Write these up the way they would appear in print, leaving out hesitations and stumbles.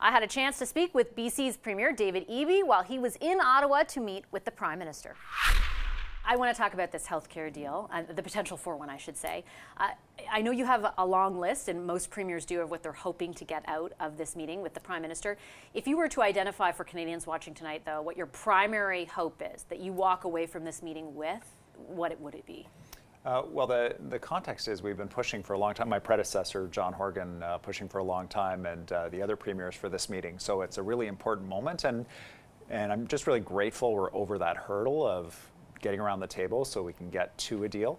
I had a chance to speak with BC's Premier David Eby while he was in Ottawa to meet with the Prime Minister. I want to talk about this healthcare deal, the potential for one, I should say. I know you have a long list, and most premiers do, of what they're hoping to get out of this meeting with the Prime Minister. If you were to identify for Canadians watching tonight, though, what your primary hope is that you walk away from this meeting with, what would it be? Well, the context is we've been pushing for a long time. My predecessor, John Horgan, pushing for a long time, and the other premiers for this meeting. So it's a really important moment, and I'm just really grateful we're over that hurdle of getting around the table so we can get to a deal.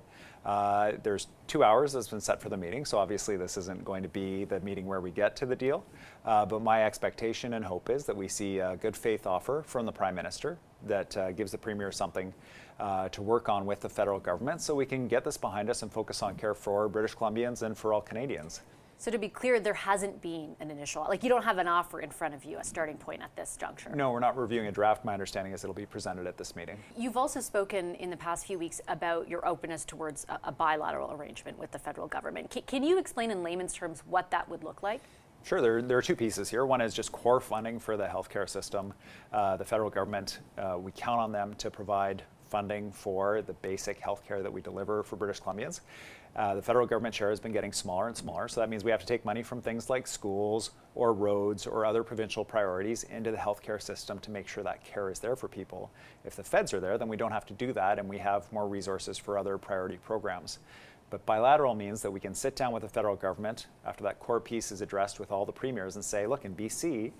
There's 2 hours that's been set for the meeting, so obviously this isn't going to be the meeting where we get to the deal. But my expectation and hope is that we see a good faith offer from the Prime Minister that gives the Premier something to work on with the federal government so we can get this behind us and focus on care for British Columbians and for all Canadians. So to be clear, there hasn't been an initial, like you don't have an offer in front of you, a starting point at this juncture? No, we're not reviewing a draft. My understanding is it'll be presented at this meeting. You've also spoken in the past few weeks about your openness towards a bilateral arrangement with the federal government. Can you explain in layman's terms what that would look like? Sure, there are two pieces here. One is just core funding for the healthcare system. The federal government, we count on them to provide funding for the basic healthcare that we deliver for British Columbians. The federal government share has been getting smaller and smaller, so that means we have to take money from things like schools or roads or other provincial priorities into the healthcare system to make sure that care is there for people. If the feds are there, then we don't have to do that, and we have more resources for other priority programs. But bilateral means that we can sit down with the federal government after that core piece is addressed with all the premiers and say, look, in BC,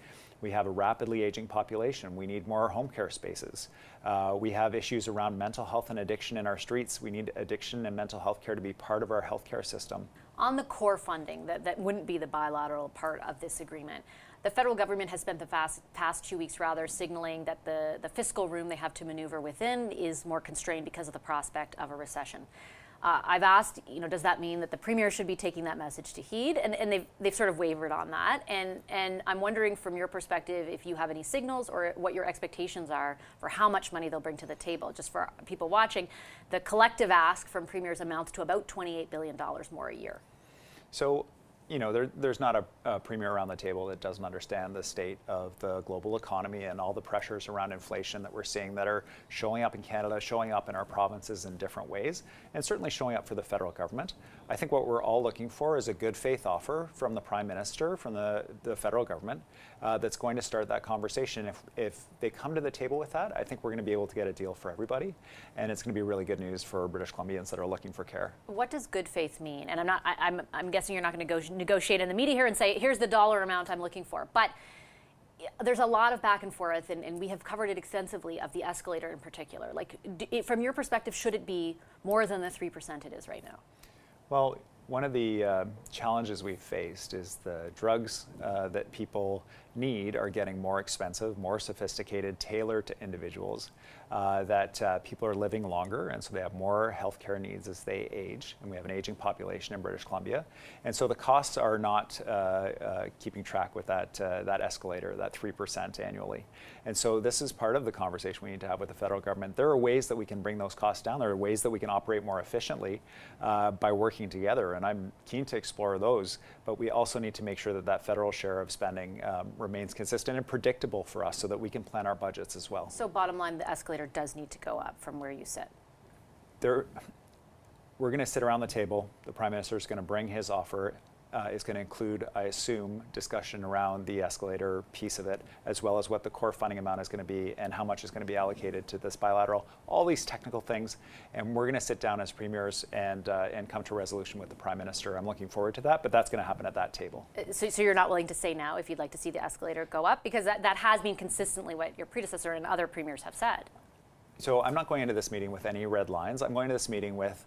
we have a rapidly aging population. We need more home care spaces. We have issues around mental health and addiction in our streets. We need addiction and mental health care to be part of our healthcare system. On the core funding, that wouldn't be the bilateral part of this agreement. The federal government has spent the past 2 weeks signaling that the fiscal room they have to maneuver within is more constrained because of the prospect of a recession. I've asked, does that mean that the Premier should be taking that message to heed? And they've sort of wavered on that. And I'm wondering from your perspective if you have any signals or what your expectations are for how much money they'll bring to the table. Just for people watching, the collective ask from premiers amounts to about $28 billion more a year. So, there's not a premier around the table that doesn't understand the state of the global economy and all the pressures around inflation that we're seeing that are showing up in Canada, showing up in our provinces in different ways, and certainly showing up for the federal government. I think what we're all looking for is a good faith offer from the Prime Minister, from the federal government, that's going to start that conversation. If they come to the table with that, I think we're going to be able to get a deal for everybody, and it's going to be really good news for British Columbians that are looking for care. What does good faith mean? And I'm guessing you're not going to negotiate in the media here and say, here's the dollar amount I'm looking for. But there's a lot of back and forth, and we have covered it extensively, of the escalator in particular. Like, from your perspective, should it be more than the 3% it is right now? Well, one of the challenges we've faced is the drugs that people need are getting more expensive, more sophisticated, tailored to individuals, that people are living longer, and so they have more healthcare needs as they age, and we have an aging population in British Columbia. And so the costs are not keeping track with that escalator, that 3% annually. And so this is part of the conversation we need to have with the federal government. There are ways that we can bring those costs down. There are ways that we can operate more efficiently by working together, and I'm keen to explore those, but we also need to make sure that that federal share of spending remains consistent and predictable for us so that we can plan our budgets as well. So bottom line, the escalator does need to go up from where you sit. We're going to sit around the table. The Prime Minister is going to bring his offer. It's going to include, I assume, discussion around the escalator piece of it, as well as what the core funding amount is going to be and how much is going to be allocated to this bilateral, all these technical things. And we're going to sit down as premiers and come to a resolution with the Prime Minister. I'm looking forward to that, but that's going to happen at that table. So you're not willing to say now if you'd like to see the escalator go up? Because that has been consistently what your predecessor and other premiers have said. So I'm not going into this meeting with any red lines. I'm going to this meeting with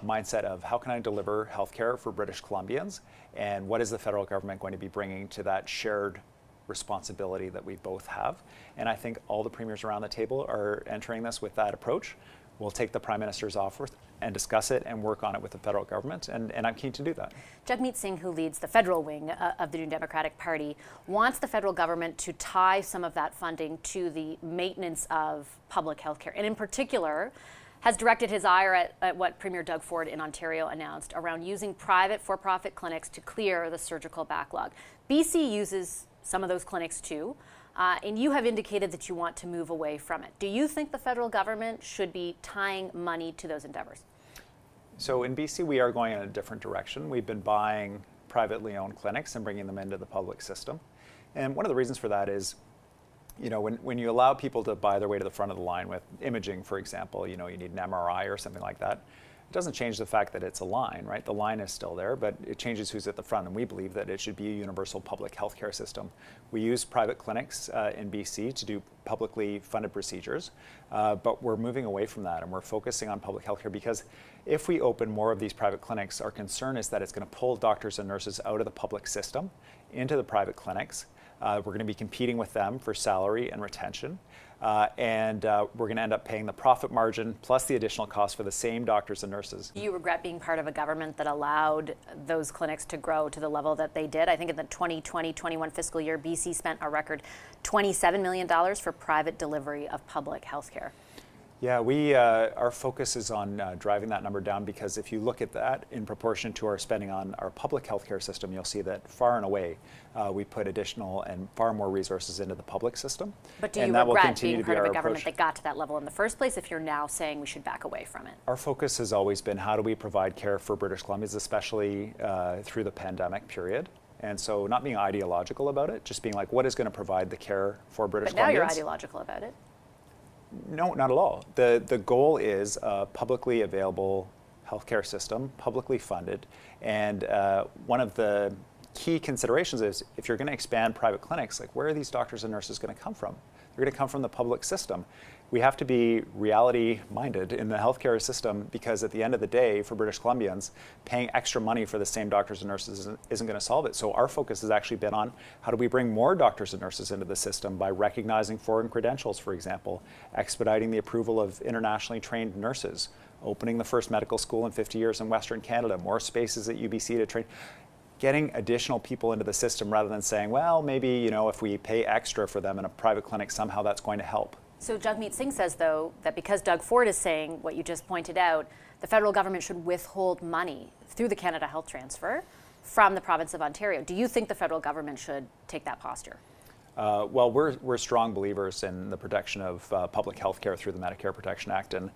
mindset of how can I deliver healthcare for British Columbians, and what is the federal government going to be bringing to that shared responsibility that we both have. And I think all the premiers around the table are entering this with that approach. We'll take the Prime Minister's offer and discuss it and work on it with the federal government, and I'm keen to do that. Jagmeet Singh, who leads the federal wing of the New Democratic Party, wants the federal government to tie some of that funding to the maintenance of public health care, and in particular has directed his ire at what Premier Doug Ford in Ontario announced around using private for-profit clinics to clear the surgical backlog. BC uses some of those clinics too. And you have indicated that you want to move away from it. Do you think the federal government should be tying money to those endeavors? So in BC, we are going in a different direction. We've been buying privately owned clinics and bringing them into the public system. And one of the reasons for that is, when you allow people to buy their way to the front of the line with imaging, for example, you need an MRI or something like that, it doesn't change the fact that it's a line, right? The line is still there, but it changes who's at the front, and we believe that it should be a universal public healthcare system. We use private clinics in BC to do publicly funded procedures, but we're moving away from that, and we're focusing on public healthcare because if we open more of these private clinics, our concern is that it's going to pull doctors and nurses out of the public system into the private clinics. We're going to be competing with them for salary and retention. And we're going to end up paying the profit margin plus the additional cost for the same doctors and nurses. Do you regret being part of a government that allowed those clinics to grow to the level that they did? I think in the 2020-21 fiscal year, BC spent a record $27 million for private delivery of public health care. Yeah, our focus is on driving that number down because if you look at that in proportion to our spending on our public healthcare system, you'll see that far and away we put additional and far more resources into the public system. But do you regret being part of a government that got to that level in the first place if you're now saying we should back away from it? Our focus has always been how do we provide care for British Columbians, especially through the pandemic period. And so not being ideological about it, just being like what is going to provide the care for British Columbians. But now you're ideological about it. No, not at all. The goal is a publicly available healthcare system, publicly funded, and one of the key considerations is if you're going to expand private clinics, like where are these doctors and nurses going to come from? They're going to come from the public system. We have to be reality-minded in the healthcare system because at the end of the day, for British Columbians, paying extra money for the same doctors and nurses isn't going to solve it. So our focus has actually been on how do we bring more doctors and nurses into the system by recognizing foreign credentials, for example, expediting the approval of internationally trained nurses, opening the first medical school in 50 years in Western Canada, more spaces at UBC to train, getting additional people into the system rather than saying, well, maybe, if we pay extra for them in a private clinic, somehow that's going to help. So Jagmeet Singh says, though, that because Doug Ford is saying what you just pointed out, the federal government should withhold money through the Canada Health Transfer from the province of Ontario. Do you think the federal government should take that posture? Well, we're strong believers in the protection of public health care through the Medicare Protection Act. And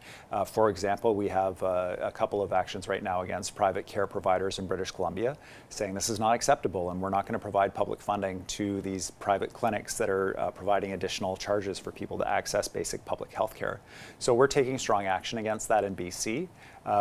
for example, we have a couple of actions right now against private care providers in British Columbia saying this is not acceptable and we're not going to provide public funding to these private clinics that are providing additional charges for people to access basic public health care. So we're taking strong action against that in BC.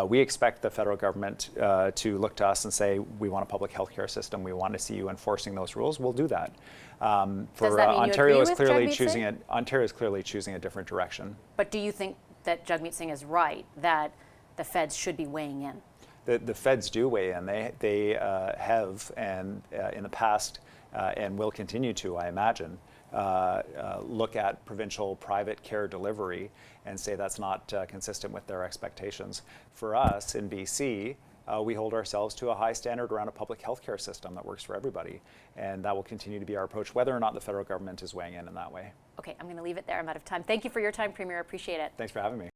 We expect the federal government to look to us and say, we want a public health care system. We want to see you enforcing those rules. We'll do that. Ontario is clearly choosing a different direction. But do you think that Jagmeet Singh is right that the feds should be weighing in? The feds do weigh in. They have and in the past and will continue to, I imagine, look at provincial private care delivery and say that's not consistent with their expectations. For us in BC, we hold ourselves to a high standard around a public health care system that works for everybody. And that will continue to be our approach, whether or not the federal government is weighing in that way. Okay, I'm going to leave it there. I'm out of time. Thank you for your time, Premier. I appreciate it. Thanks for having me.